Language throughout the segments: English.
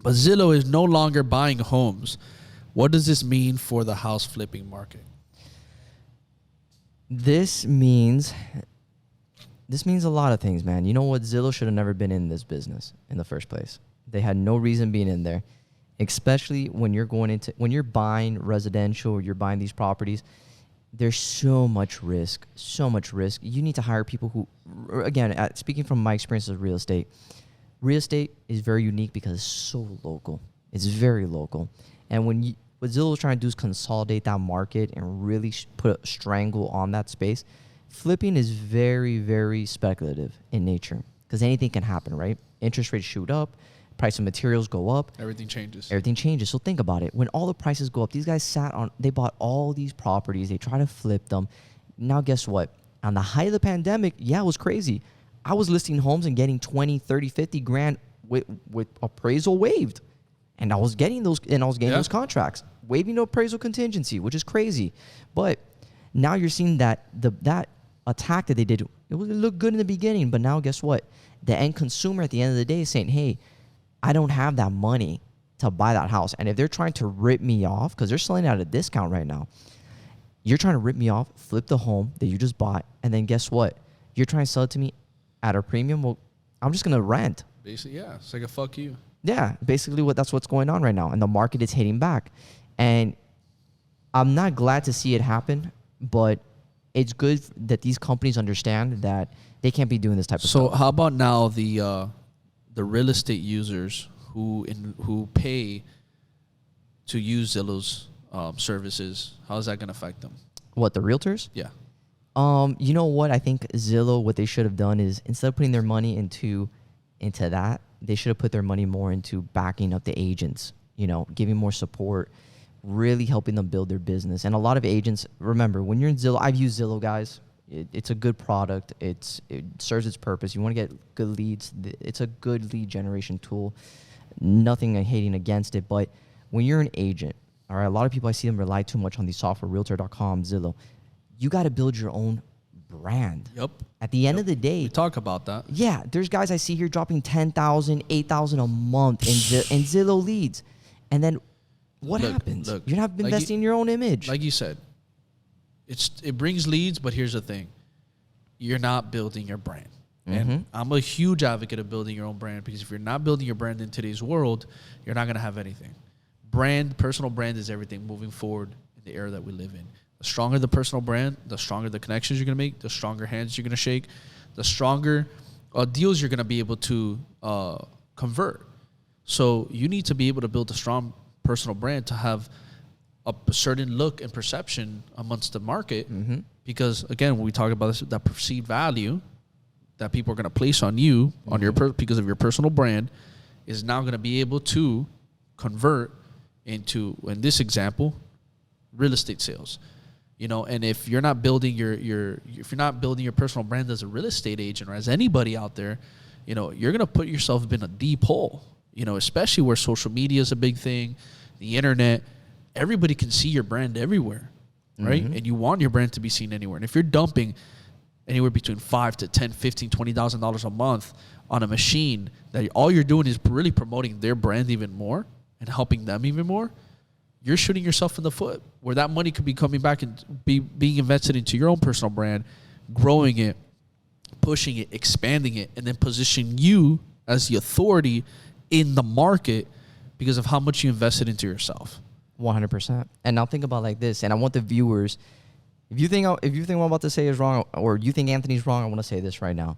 But Zillow is no longer buying homes. What does this mean for the house flipping market? This means a lot of things, man. You know what? Zillow should have never been in this business in the first place. They had no reason being in there, especially when you're buying residential or you're buying these properties. There's so much risk. You need to hire people who, again, speaking from my experience with real estate is very unique because it's so local. It's very local. And what Zillow is trying to do is consolidate that market and really put a strangle on that space. Flipping is very, very speculative in nature because anything can happen, right? Interest rates shoot up, price of materials go up. Everything changes. So think about it. When all the prices go up, these guys they bought all these properties. They try to flip them. Now, guess what? On the height of the pandemic, it was crazy. I was listing homes and getting 20, 30, 50 grand with appraisal waived. And I was getting those contracts, waiving the appraisal contingency, which is crazy. But now you're seeing that that attack that they did, it looked good in the beginning, but now guess what? The end consumer at the end of the day is saying, hey, I don't have that money to buy that house. And if they're trying to rip me off, because they're selling it at a discount right now, you're trying to rip me off, flip the home that you just bought, and then guess what? You're trying to sell it to me at a premium. Well, I'm just going to rent. Basically, yeah. It's like a fuck you. Yeah, basically that's what's going on right now. And the market is hitting back. And I'm not glad to see it happen, but it's good that these companies understand that they can't be doing this type of stuff. So how about now the real estate users who pay to use Zillow's services? How is that going to affect them? What, the realtors? Yeah. You know what? I think Zillow, what they should have done is instead of putting their money into that, they should have put their money more into backing up the agents, giving more support, really helping them build their business. And a lot of agents, remember, when you're in Zillow, I've used Zillow, guys. It's a good product. It serves its purpose. You want to get good leads. It's a good lead generation tool. Nothing hating against it. But when you're an agent, all right, a lot of people, I see them rely too much on these software, Realtor.com, Zillow. You got to build your own brand. Yep. At the end of the day. We talk about that. Yeah. There's guys I see here dropping $10,000, $8,000 a month in Zillow leads. And then what happens? You're not investing in your own image. Like you said, it brings leads, but here's the thing. You're not building your brand. Mm-hmm. And I'm a huge advocate of building your own brand because if you're not building your brand in today's world, you're not going to have anything. Personal brand is everything moving forward in the era that we live in. The stronger the personal brand, the stronger the connections you're going to make, the stronger hands you're going to shake, the stronger deals you're going to be able to convert. So you need to be able to build a strong personal brand to have a certain look and perception amongst the market. Mm-hmm. Because, again, when we talk about this, that perceived value that people are going to place on you, mm-hmm. on your because of your personal brand, is now going to be able to convert into, in this example, real estate sales. And if you're not building if you're not building your personal brand as a real estate agent or as anybody out there, you're going to put yourself in a deep hole, especially where social media is a big thing, the internet. Everybody can see your brand everywhere, right? Mm-hmm. And you want your brand to be seen anywhere. And if you're dumping anywhere between $5,000 to $10,000, $15,000, $20,000 a month on a machine that all you're doing is really promoting their brand even more and helping them even more, you're shooting yourself in the foot, where that money could be coming back and being invested into your own personal brand, growing it, pushing it, expanding it, and then positioning you as the authority in the market because of how much you invested into yourself. 100%. And now think about it like this, and I want the viewers, if you think what I'm about to say is wrong, or you think Anthony's wrong, I want to say this right now.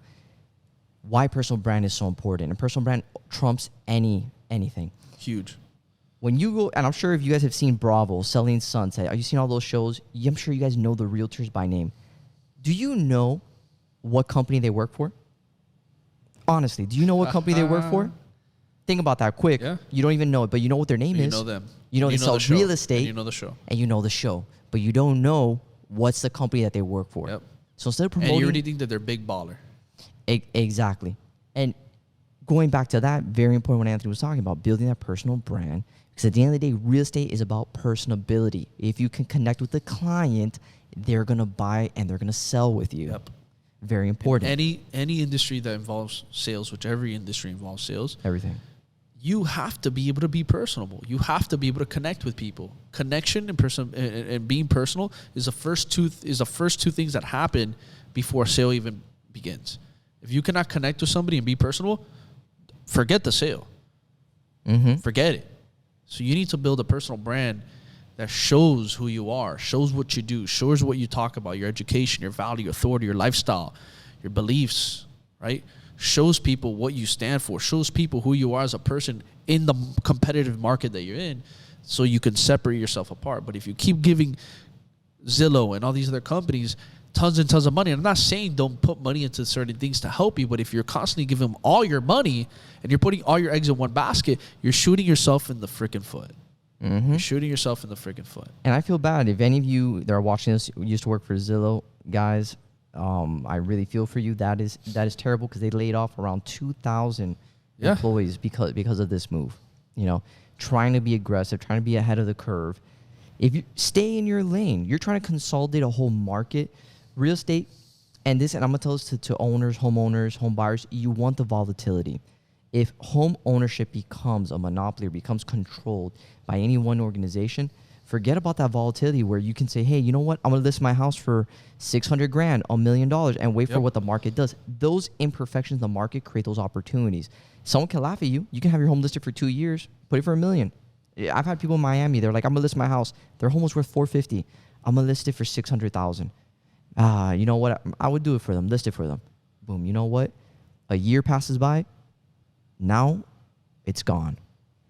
Why personal brand is so important, and personal brand trumps anything. Huge. When you go, and I'm sure if you guys have seen Bravo, Selling Sunset, are you seen all those shows? I'm sure you guys know the realtors by name. Do you know what company they work for? Honestly, do you know what company they work for? Think about that quick. Yeah. You don't even know it, but you know what their name is. You know them. You know they sell real estate. And you know the show. And you know the show. But you don't know what's the company that they work for. Yep. So instead of promoting... And you already think that they're big baller. Exactly. And going back to that, very important what Anthony was talking about, building that personal brand. Because at the end of the day, real estate is about personability. If you can connect with the client, they're going to buy and they're going to sell with you. Yep. Very important. Any industry that involves sales, which every industry involves sales. Everything. you have to be able to be personable. You have to be able to connect with people. Connection and being personal is the first two things that happen before a sale even begins. If you cannot connect with somebody and be personable, forget the sale. Forget it. So you need to build a personal brand that shows who you are, shows what you do, shows what you talk about, your education, your value, your authority, your lifestyle, your beliefs, right? Shows people what you stand for, shows people who you are as a person in the competitive market that you're in, so you can separate yourself apart. But if you keep giving Zillow and all these other companies tons and tons of money, and I'm not saying don't put money into certain things to help you, but if you're constantly giving them all your money and you're putting all your eggs in one basket, you're shooting yourself in the freaking foot. You're shooting yourself in the freaking foot. And I feel bad if any of you that are watching this used to work for Zillow, guys. I really feel for you. That is terrible, because they laid off around 2,000 employees because of this move. You know, trying to be aggressive, trying to be ahead of the curve. If you stay in your lane, you're trying to consolidate a whole market, real estate, and I'm gonna tell this to owners, homeowners, home buyers. You want the volatility. If home ownership becomes a monopoly or becomes controlled by any one organization, forget about that volatility where you can say, hey, you know what? I'm going to list my house for $600,000, $1 million, and wait for what the market does. Those imperfections in the market create those opportunities. Someone can laugh at you. You can have your home listed for 2 years, put it for $1 million. I've had people in Miami. They're like, I'm going to list my house. Their home was worth $450,000. I'm going to list it for $600,000. You know what? I would do it for them. List it for them. Boom. You know what? A year passes by. Now it's gone.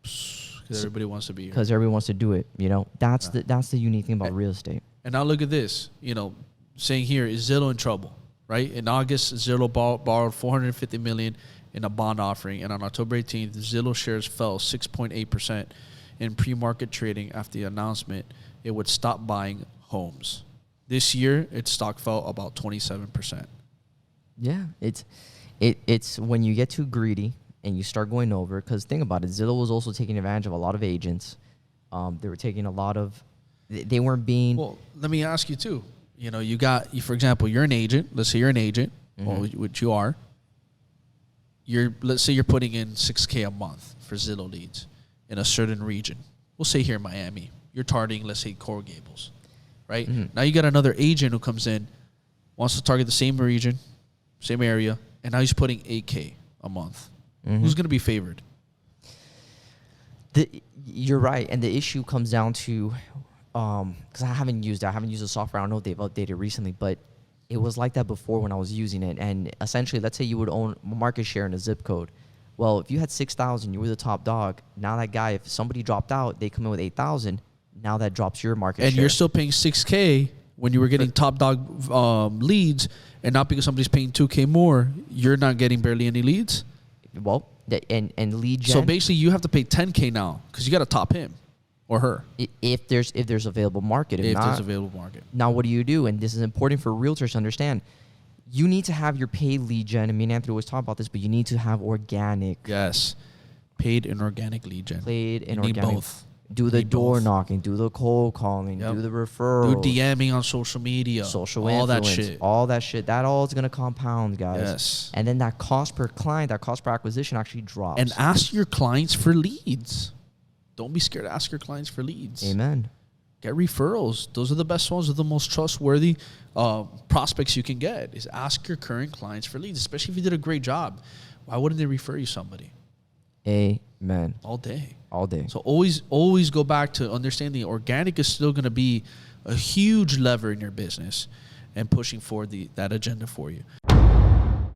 Because everybody wants to be here. Because everybody wants to do it. You know, that's the unique thing about real estate. And now look at this. You know, saying here, is Zillow in trouble? Right? In August, Zillow borrowed $450 million in a bond offering, and on October 18th, Zillow shares fell 6.8% in pre-market trading after the announcement it would stop buying homes. This year, its stock fell about 27%. Yeah, it's when you get too greedy and you start going over, because think about it, Zillow was also taking advantage of a lot of agents. They were taking a lot of, they weren't being. Well, let me ask you too. You know, for example, you're an agent. Let's say you're an agent, which you are. Let's say you're putting in $6,000 a month for Zillow leads in a certain region. We'll say here in Miami. You're targeting, let's say, Coral Gables, right? Now you got another agent who comes in, wants to target the same region, same area, and now he's putting $8,000 a month. Who's going to be favored? You're right, and the issue comes down to, because I haven't used the software. I don't know if they've updated recently, but it was like that before when I was using it. And essentially, let's say you would own market share in a zip code. Well, if you had 6,000, you were the top dog. Now that guy, if somebody dropped out, they come in with 8,000. Now that drops your market share. And you're still paying $6,000 when you were getting top dog leads, and not because somebody's paying $2,000 more, you're not getting barely any leads. Well, and lead gen. So basically, you have to pay $10,000 now because you got to top him or her. If there's available market. If not, there's available market. Now, what do you do? And this is important for realtors to understand. You need to have your paid lead gen. And me and Anthony always talk about this, but you need to have organic. Yes, paid and organic lead gen. Paid and organic. Need both. Do the door knocking, do the cold calling, do the referrals. Do DMing on social media. Social all influence, that shit. All that shit. That all is going to compound, guys. Yes. And then that cost per client, that cost per acquisition actually drops. And ask your clients for leads. Don't be scared to ask your clients for leads. Amen. Get referrals. Those are the best ones. They're the most trustworthy prospects you can get. Is ask your current clients for leads, especially if you did a great job. Why wouldn't they refer you somebody? Amen. All day. All day. So always go back to understanding organic is still going to be a huge lever in your business and pushing forward that agenda for you.